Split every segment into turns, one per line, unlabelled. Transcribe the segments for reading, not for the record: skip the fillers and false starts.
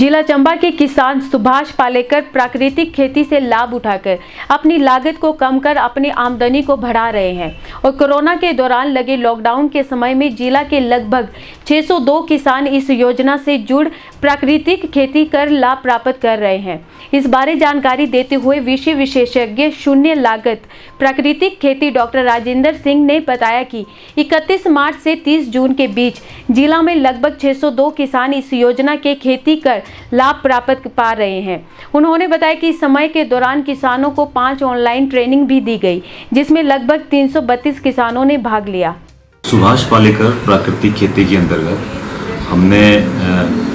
जिला चंबा के किसान सुभाष पालेकर प्राकृतिक खेती से लाभ उठाकर अपनी लागत को कम कर अपनी आमदनी को बढ़ा रहे हैं और कोरोना के दौरान लगे लॉकडाउन के समय में जिला के लगभग 602 किसान इस योजना से जुड़ प्राकृतिक खेती कर लाभ प्राप्त कर रहे हैं। इस बारे जानकारी देते हुए विषय विशेषज्ञ शून्य लागत प्राकृतिक खेती डॉक्टर राजेंद्र सिंह ने बताया कि 31 मार्च से 30 जून के बीच जिला में लगभग 602 किसान इस योजना के खेती कर लाभ प्राप्त पा रहे हैं। उन्होंने बताया कि इस समय के दौरान किसानों को 5 ऑनलाइन ट्रेनिंग भी दी गई, जिसमें लगभग 332 किसानों ने भाग लिया।
सुभाष पालेकर प्राकृतिक खेती के अंतर्गत हमने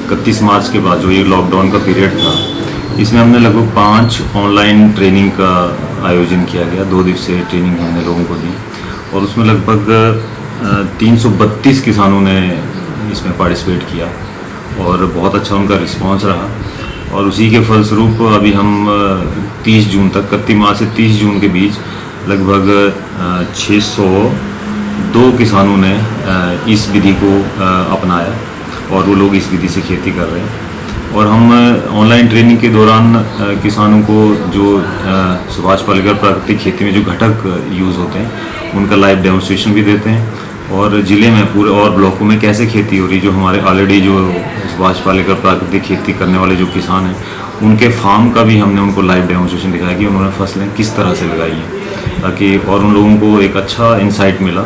31 मार्च के बाद जो ये लॉकडाउन का पीरियड था, इसमें हमने लगभग 5 ऑनलाइन ट्रेनिंग का आयोजन किया गया। 2 दिवसीय ट्रेनिंग हमने लोगों को दी और उसमें लगभग 332 किसानों ने इसमें पार्टिसिपेट किया और बहुत अच्छा उनका रिस्पांस रहा। और उसी के फलस्वरूप अभी हम 30 जून तक 31 मार्च से 30 जून के बीच लगभग 602 किसानों ने इस विधि को अपनाया और वो लोग इस विधि से खेती कर रहे हैं। और हम ऑनलाइन ट्रेनिंग के दौरान किसानों को जो सुभाष पालेकर प्राकृतिक खेती में जो घटक यूज़ होते हैं उनका लाइव डेमोन्स्ट्रेशन भी देते हैं और ज़िले में पूरे और ब्लॉकों में कैसे खेती हो रही, जो हमारे ऑलरेडी जो सुभाष पालेकर प्राकृतिक खेती करने वाले जो किसान हैं उनके फार्म का भी हमने उनको लाइव डेमोन्स्ट्रेशन दिखाया कि उन्होंने फसलें किस तरह से लगाई हैं, ताकि और उन लोगों को एक अच्छा इंसाइट मिला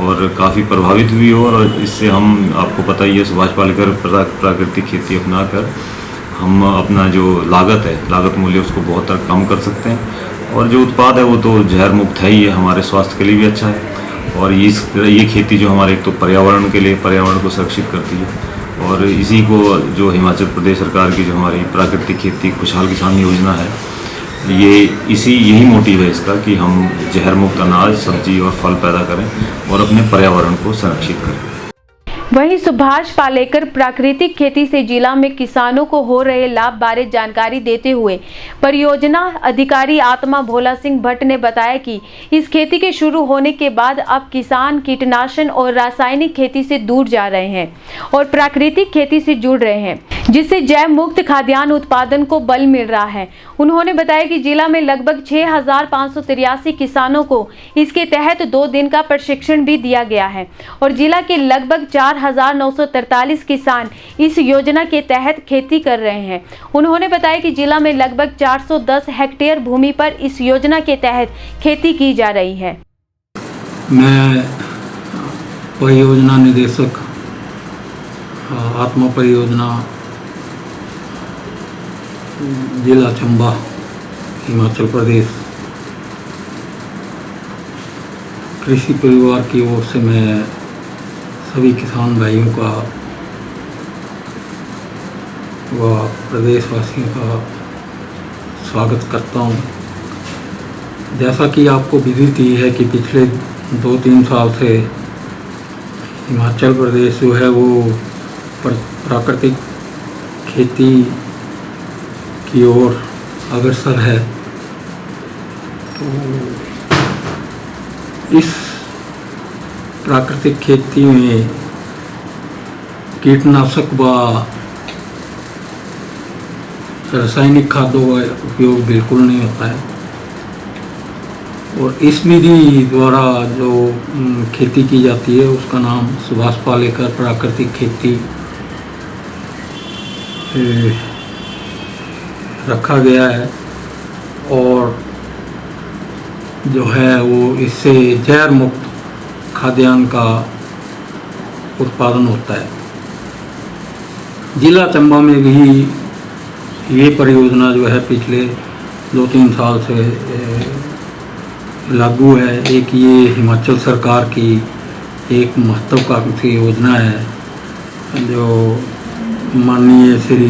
और काफ़ी प्रभावित हुई हो। और इससे हम, आपको पता ही है, सुभाष पालेकर प्राकृतिक खेती अपना कर हम अपना जो लागत मूल्य उसको बहुत तक कम कर सकते हैं और जो उत्पाद है वो तो जहर मुक्त है ही है, हमारे स्वास्थ्य के लिए भी अच्छा है। और ये खेती जो हमारे एक तो पर्यावरण के लिए पर्यावरण को सुरक्षित करती है और इसी को जो हिमाचल प्रदेश सरकार की जो हमारी प्राकृतिक खेती खुशहाल किसान योजना है, यही मोटिव है इसका कि हम जहर मुक्त अनाज, सब्जी और फल पैदा करें और अपने पर्यावरण को संरक्षित करें।
वहीं सुभाष पालेकर प्राकृतिक खेती से जिला में किसानों को हो रहे लाभ बारे जानकारी देते हुए परियोजना अधिकारी आत्मा भोला सिंह भट्ट ने बताया कि इस खेती के शुरू होने के बाद अब किसान कीटनाशक और रासायनिक खेती से दूर जा रहे हैं और प्राकृतिक खेती से जुड़ रहे हैं, जिससे जैव मुक्त खाद्यान्न उत्पादन को बल मिल रहा है। उन्होंने बताया कि जिला में लगभग 6,583 किसानों को इसके तहत 2 दिन का प्रशिक्षण भी दिया गया है और जिला के लगभग 4,943 किसान इस योजना के तहत खेती कर रहे हैं। उन्होंने बताया कि जिला में लगभग 410 हेक्टेयर भूमि पर इस योजना के तहत खेती की जा रही है।
मैं परियोजना निदेशक आत्मा परियोजना जिला चंबा हिमाचल प्रदेश कृषि परिवार की ओर से मैं सभी किसान भाइयों का व प्रदेशवासियों का स्वागत करता हूं। जैसा कि आपको विदित ही है कि पिछले 2-3 साल से हिमाचल प्रदेश जो है वो प्राकृतिक खेती की ओर अग्रसर है। तो इस प्राकृतिक खेती में कीटनाशक व रासायनिक खादों का उपयोग बिल्कुल नहीं होता है और इस विधि द्वारा जो खेती की जाती है उसका नाम सुभाष पालेकर प्राकृतिक खेती रखा गया है और जो है वो इससे जहर मुक्त खाद्यान्न का उत्पादन होता है। जिला चंबा में भी ये परियोजना जो है पिछले 2-3 साल से लागू है। एक ये हिमाचल सरकार की एक महत्वाकांक्षी योजना है जो माननीय श्री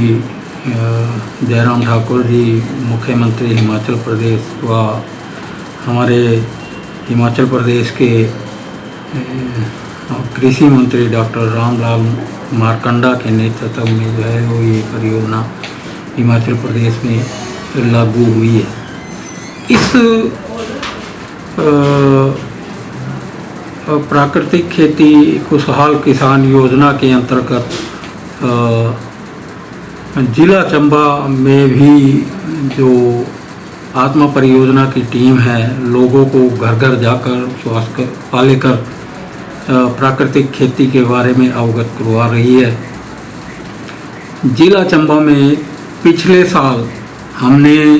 जयराम ठाकुर जी मुख्यमंत्री हिमाचल प्रदेश व हमारे हिमाचल प्रदेश के कृषि मंत्री डॉक्टर रामलाल मारकंडा के नेतृत्व में जो है वो ये परियोजना हिमाचल प्रदेश में लागू हुई है। इस प्राकृतिक खेती खुशहाल किसान योजना के अंतर्गत जिला चंबा में भी जो आत्मा परियोजना की टीम है लोगों को घर घर जाकर स्वास्थ्य पालेकर प्राकृतिक खेती के बारे में अवगत करवा रही है। जिला चंबा में पिछले साल हमने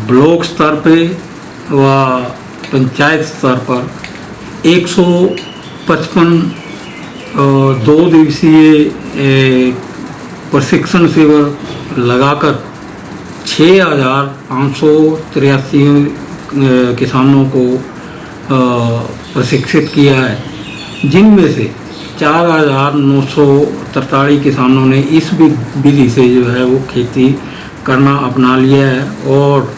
ब्लॉक स्तर पे व पंचायत स्तर पर 155 2 दिवसीय प्रशिक्षण शिविर लगाकर 6,583 किसानों को प्रशिक्षित किया है, जिनमें से 4,943 किसानों ने इस विधि से जो है वो खेती करना अपना लिया है। और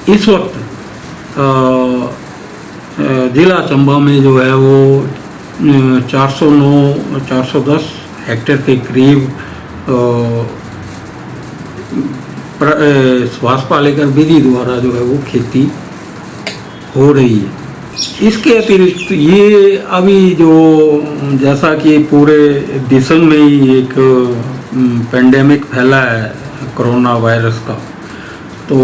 इस वक्त जिला चंबा में जो है वो 410 हेक्टेयर के करीब श्वास पालेकर विधि द्वारा जो है वो खेती हो रही है। इसके अतिरिक्त ये अभी जो जैसा कि पूरे देश में ही एक पेंडेमिक फैला है कोरोना वायरस का, तो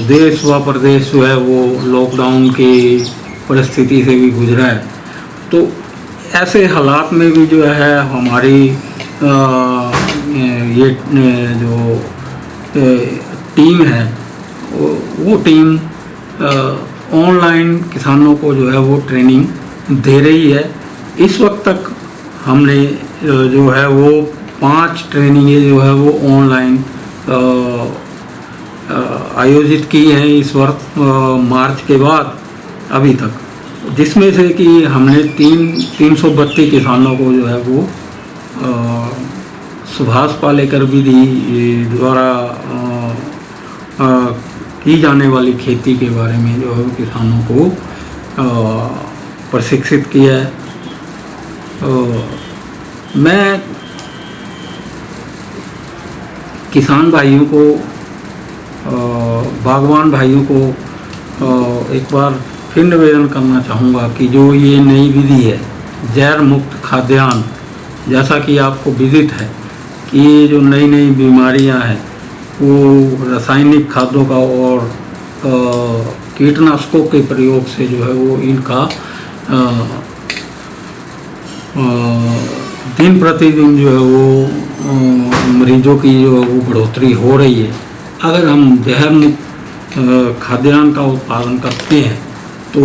देश व प्रदेश जो है वो लॉकडाउन की परिस्थिति से भी गुजरा है। तो ऐसे हालात में भी जो है हमारी ये जो टीम है वो टीम ऑनलाइन किसानों को जो है वो ट्रेनिंग दे रही है। इस वक्त तक हमने जो है वो 5 ट्रेनिंगें जो है वो ऑनलाइन आयोजित की हैं इस वर्ष मार्च के बाद अभी तक, जिसमें से कि हमने 332 किसानों को जो है वो सुभाष पालेकर विधि द्वारा की जाने वाली खेती के बारे में जो है किसानों को प्रशिक्षित किया है। मैं किसान भाइयों को बागवान भाइयों को एक बार फिर निवेदन करना चाहूँगा कि जो ये नई विधि है जहर मुक्त खाद्यान्न, जैसा कि आपको विदित है कि ये जो नई नई बीमारियां हैं वो रासायनिक खादों का और कीटनाशकों के प्रयोग से जो है वो इनका दिन प्रतिदिन जो है वो मरीजों की जो है वो बढ़ोतरी हो रही है। अगर हम जहर मुक्त खाद्यान्न का उत्पादन करते हैं तो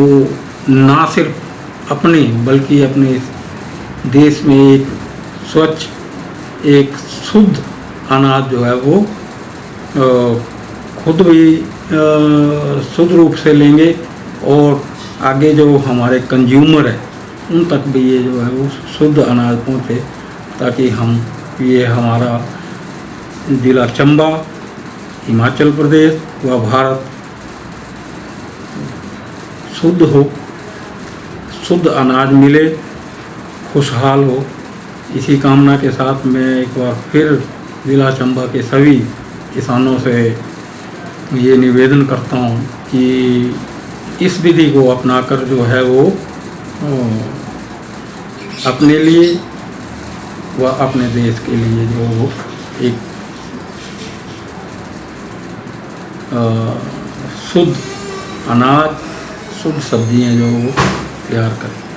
ना सिर्फ अपने बल्कि अपने देश में एक स्वच्छ एक शुद्ध अनाज जो है वो खुद भी शुद्ध रूप से लेंगे और आगे जो हमारे कंज्यूमर है उन तक भी ये जो है वो शुद्ध अनाज पहुँचे, ताकि हम ये हमारा जिला चंबा हिमाचल प्रदेश व भारत शुद्ध हो, शुद्ध अनाज मिले, खुशहाल हो। इसी कामना के साथ मैं एक बार फिर जिला चंबा के सभी किसानों से ये निवेदन करता हूँ कि इस विधि को अपनाकर जो है वो अपने लिए व अपने देश के लिए जो वो एक शुद्ध अनाज शुद्ध सब्जियां जो वो तैयार करें।